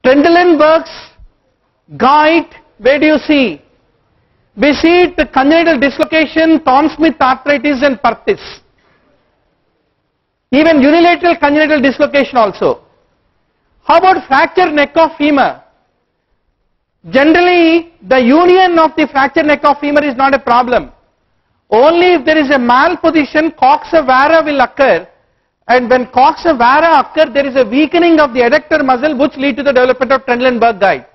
Trendelenburg's gout, where do you see? We see it congenital dislocation, Thorne-Smith arthritis and Perthes. Even unilateral congenital dislocation also. How about fracture neck of femur? Generally, the union of the fracture neck of femur is not a problem. Only if there is a malposition, coxa vara will occur, and when coxa vara occur, there is a weakening of the adductor muscle which lead to the development of Trendelenburg gout.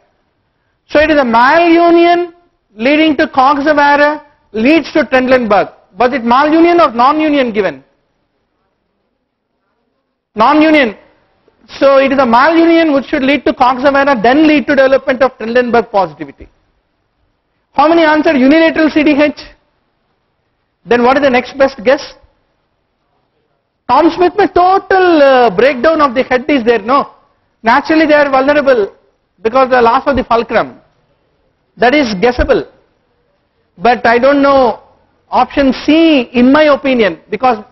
So it is a malunion leading to coxa vara leads to Trendelenburg. Was it malunion or non-union given? Non-union. So it is a malunion which should lead to coxa vara, then lead to development of Trendelenburg positivity. How many answered unilateral CDH? Then what is the next best guess? Thorne-Smith में total breakdown of the head is there, no? Naturally they are vulnerable because the loss of the fulcrum. That is guessable. But I don't know, option C in my opinion, because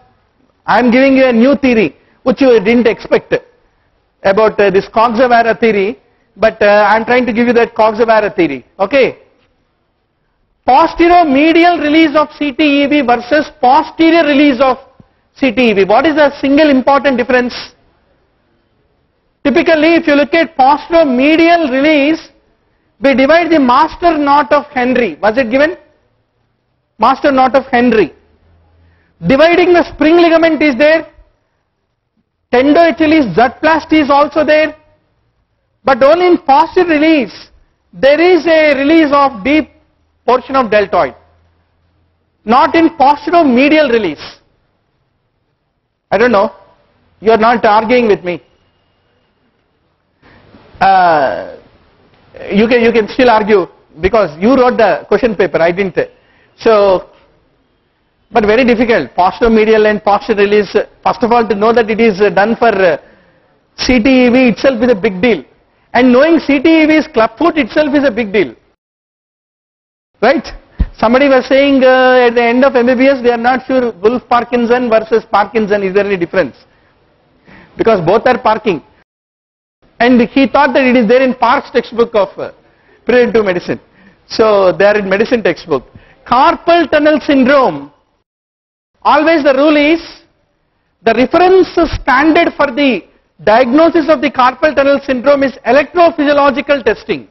I am giving you a new theory which you didn't expect about this coxa vara theory, but I am trying to give you that coxa vara theory, okay? Posterior-medial release of CTEV versus posterior release of CTEV. What is the single important difference? Typically, if you look at posterior-medial release, we divide the master knot of Henry. Was it given? Master knot of Henry. Dividing the spring ligament is there. Tendo-Achilles Z-plasty is also there. But only in posterior release, there is a release of deep portion of deltoid. Not in posterior-medial release. I don't know. You are not arguing with me. You can still argue because you wrote the question paper, I didn't. So, but very difficult. Posterior-medial and posterior release. First of all, to know that it is done for CTEV itself is a big deal. And knowing CTEV is clubfoot itself is a big deal. Right? Somebody was saying at the end of MBBS they are not sure Wolff-Parkinson versus Parkinson, is there any difference? Because both are parking. And he thought that it is there in Park's textbook of preventive medicine. So they are in medicine textbook. Carpal tunnel syndrome. Always the rule is the reference standard for the diagnosis of the carpal tunnel syndrome is electrophysiological testing.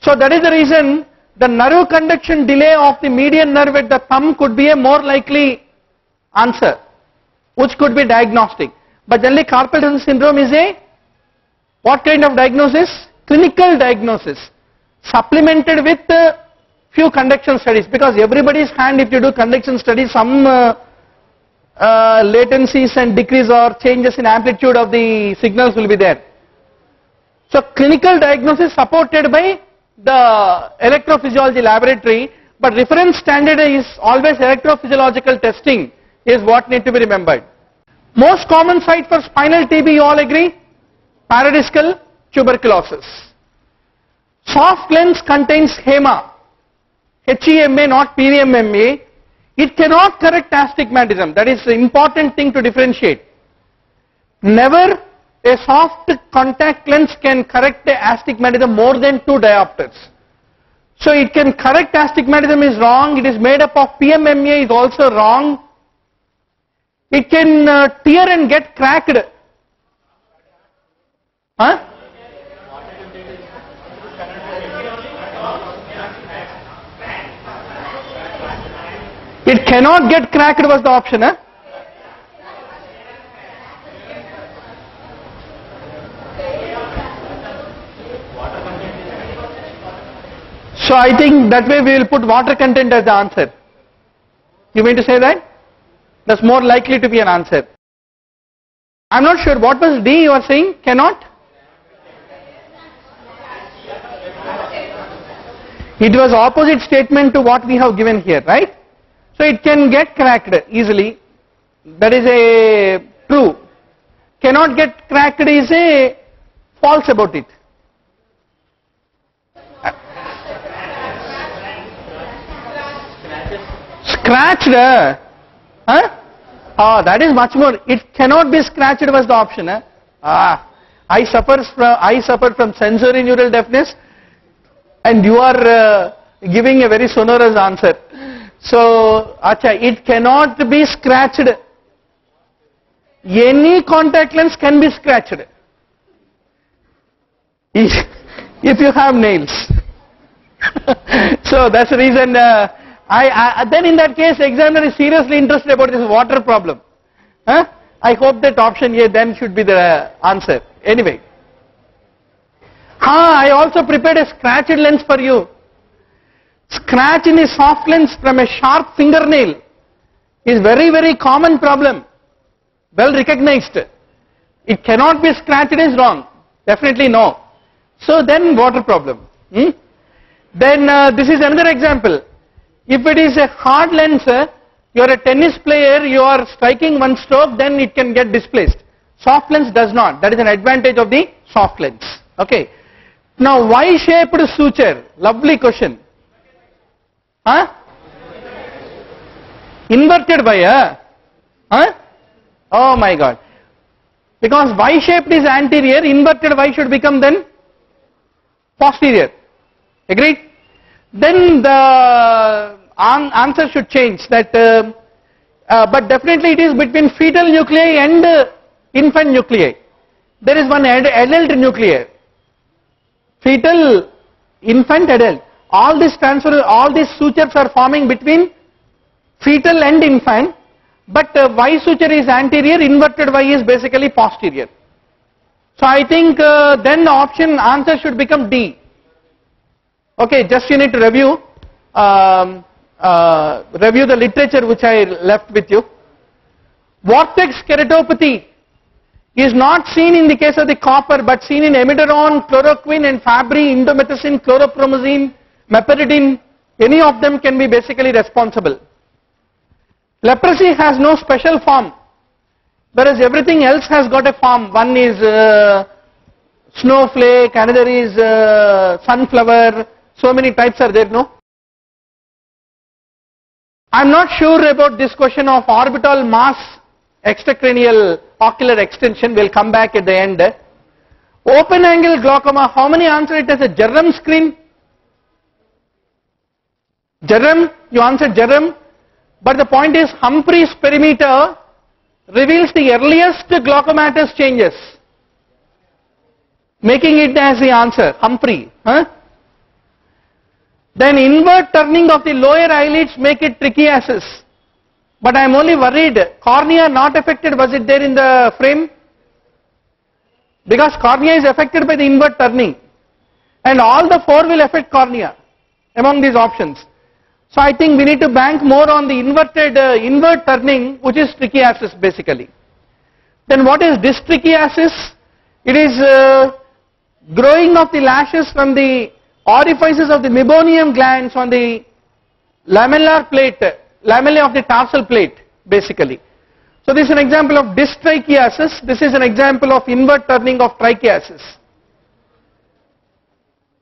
So that is the reason the nerve conduction delay of the median nerve at the thumb could be a more likely answer, which could be diagnostic. But generally carpal tunnel syndrome is a what kind of diagnosis? Clinical diagnosis, supplemented with few conduction studies, because everybody's hand, if you do conduction studies, some latencies and decrease or changes in amplitude of the signals will be there. So clinical diagnosis supported by the electrophysiology laboratory, but reference standard is always electrophysiological testing is what need to be remembered. Most common site for spinal TB, you all agree? Paradiscal tuberculosis. Soft lens contains HEMA, HEMA, not PVMMA. It cannot correct astigmatism. That is the important thing to differentiate. Never a soft contact lens can correct the astigmatism more than 2 diopters. So it can correct astigmatism is wrong. It is made up of PMMA is also wrong. It can tear and get cracked. Huh? It cannot get cracked was the option, huh? So I think that way we will put water content as the answer. You mean to say that? That's more likely to be an answer. I'm not sure. What was D you are saying? Cannot? It was opposite statement to what we have given here, right? So it can get cracked easily. That is a true. Cannot get cracked is a false about it. Scratched? Huh? Ah, that is much more. It cannot be scratched was the option. I suffer from sensory neural deafness, and you are giving a very sonorous answer. So, acha, it cannot be scratched. Any contact lens can be scratched if you have nails. So that's the reason. Then in that case, examiner is seriously interested about this water problem. Huh? I hope that option A then should be the answer. Anyway. I also prepared a scratched lens for you. Scratch in a soft lens from a sharp fingernail is very, very common problem. Well recognized. It cannot be scratched is wrong. Definitely no. So then water problem. Then this is another example. If it is a hard lens, you are a tennis player, you are striking one stroke, then it can get displaced. Soft lens does not. That is an advantage of the soft lens. Okay. Now Y-shaped suture. Lovely question. Inverted Y, Oh my God. Because Y-shaped is anterior, inverted Y should become then posterior. Agreed? Then the answer should change that, but definitely it is between fetal nuclei and infant nuclei. There is one adult nuclei. Fetal, infant, adult. All these sutures are forming between fetal and infant, but Y suture is anterior, inverted Y is basically posterior. So I think then the option answer should become D. Okay, just you need to review the literature which I left with you. Vortex keratopathy is not seen in the case of the copper, but seen in amiodarone, chloroquine and Fabry, indomethacin, chloropromazine, meperidine. Any of them can be basically responsible. Leprosy has no special form, whereas everything else has got a form. One is snowflake, another is sunflower. So many types are there, no? I am not sure about this question of orbital mass extracranial ocular extension. We will come back at the end. Open angle glaucoma, how many answer it as a Jerram screen? Jerram, you answered Jerram. But the point is Humphrey's perimeter reveals the earliest glaucomatous changes, making it as the answer, Humphrey. Then invert turning of the lower eyelids make it trichiasis. But I am only worried, cornea not affected, was it there in the frame? Because cornea is affected by the invert turning. And all the four will affect cornea among these options. So I think we need to bank more on the invert turning, which is trichiasis basically. Then what is dystrichiasis? It is growing of the lashes from the orifices of the meibomian glands on the lamellar plate, lamellae of the tarsal plate basically. So this is an example of dystrichiasis. This is an example of invert turning of trichiasis.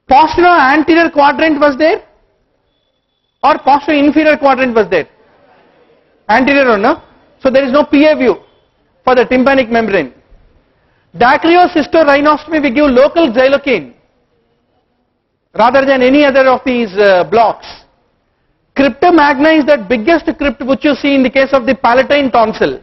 Posterior anterior quadrant was there? Or posterior inferior quadrant was there? Anterior or no? So there is no PA view for the tympanic membrane. Dacryocysto-rhinostomy we give local xylocaine rather than any other of these blocks. Cryptomagna is that biggest crypt which you see in the case of the palatine tonsil.